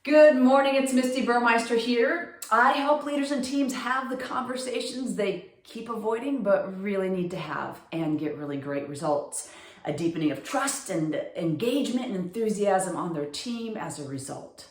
Good morning, it's Misti Burmeister here. I help leaders and teams have the conversations they keep avoiding but really need to have and get really great results. A deepening of trust and engagement and enthusiasm on their team as a result.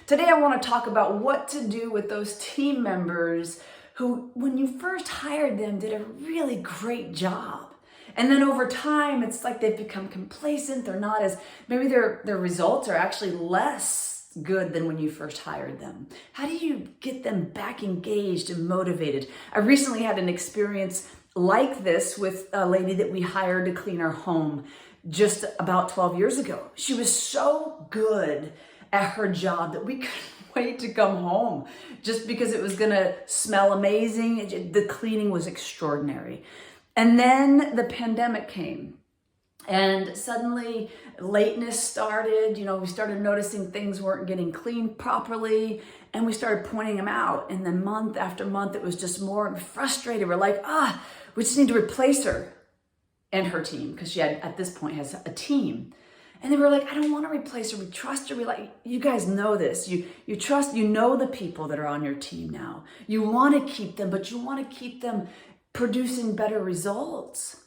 Today I want to talk about what to do with those team members who, when you first hired them, did a really great job. And then over time, it's like they've become complacent. They're not as, maybe their results are actually less good than when you first hired them. How do you get them back engaged and motivated? I recently had an experience like this with a lady that we hired to clean our home just about 12 years ago. She was so good at her job that we couldn't wait to come home just because it was gonna smell amazing. The cleaning was extraordinary. And then the pandemic came. And suddenly lateness started, we started noticing things weren't getting cleaned properly, and we started pointing them out. And then month after month, it was just more frustrated. We're like, we just need to replace her and her team, because she had, at this point, has a team. And they were like, I don't want to replace her. We trust her. We like, you guys know this. You trust, you know the people that are on your team now. You want to keep them, but you want to keep them producing better results.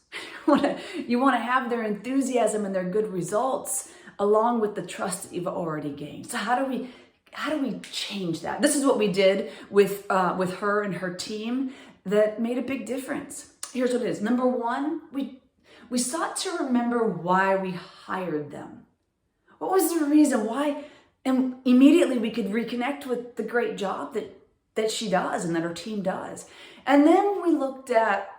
You want to have their enthusiasm and their good results along with the trust that you've already gained. So how do we change that? This is what we did with her and her team that made a big difference. Here's what it is. Number one, we sought to remember why we hired them. What was the reason why? And immediately we could reconnect with the great job that she does and that her team does. And then we looked at,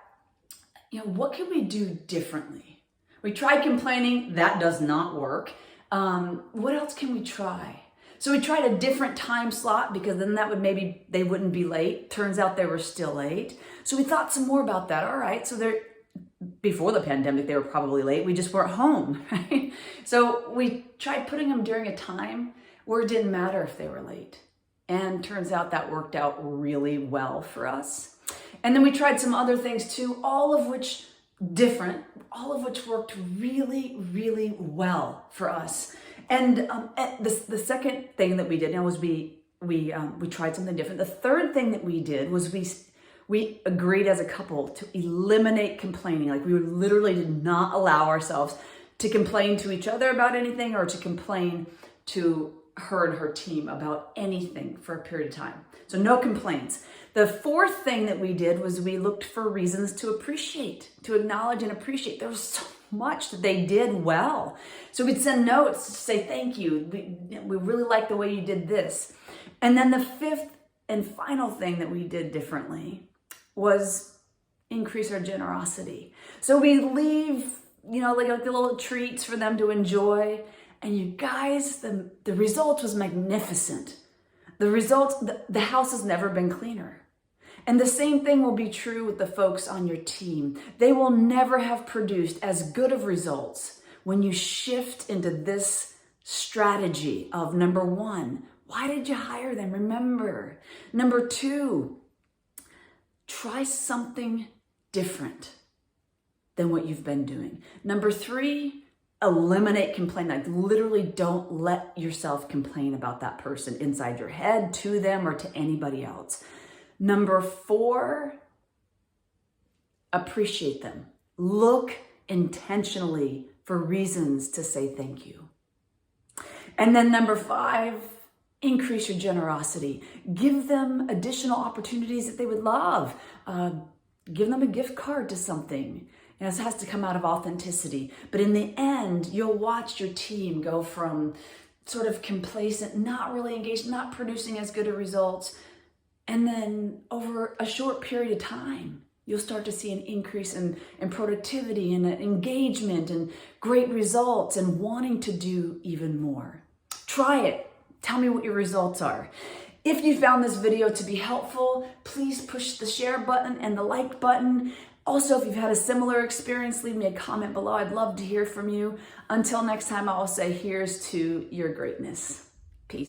what can we do differently? We tried complaining, that does not work. What else can we try? So we tried a different time slot, because then that would maybe they wouldn't be late. Turns out they were still late. So we thought some more about that. All right, so before the pandemic, they were probably late. We just weren't home, right? So we tried putting them during a time where it didn't matter if they were late. And turns out that worked out really well for us. And then we tried some other things too, all of which worked really, really well for us. And the second thing that we did now was we tried something different. The third thing that we did was we agreed as a couple to eliminate complaining. Like, we literally did not allow ourselves to complain to each other about anything or to complain to her and her team about anything for a period of time. So no complaints. The fourth thing that we did was we looked for reasons to appreciate, to acknowledge and appreciate. There was so much that they did well. So we'd send notes to say, thank you. We really like the way you did this. And then the fifth and final thing that we did differently was increase our generosity. So we leave, like the little treats for them to enjoy. And you guys, the result was magnificent. The results, the house has never been cleaner. And the same thing will be true with the folks on your team. They will never have produced as good of results when you shift into this strategy of, number one, why did you hire them? Remember. Number two, try something different than what you've been doing. Number three, eliminate complaining. Like, literally don't let yourself complain about that person inside your head, to them, or to anybody else. Number four, appreciate them. Look intentionally for reasons to say thank you. And then number five, increase your generosity. Give them additional opportunities that they would love. Give them a gift card to something. This has to come out of authenticity. But in the end, you'll watch your team go from sort of complacent, not really engaged, not producing as good of results. And then over a short period of time, you'll start to see an increase in productivity and engagement and great results and wanting to do even more. Try it. Tell me what your results are. If you found this video to be helpful, please push the share button and the like button. Also, if you've had a similar experience, leave me a comment below. I'd love to hear from you. Until next time, I will say, here's to your greatness.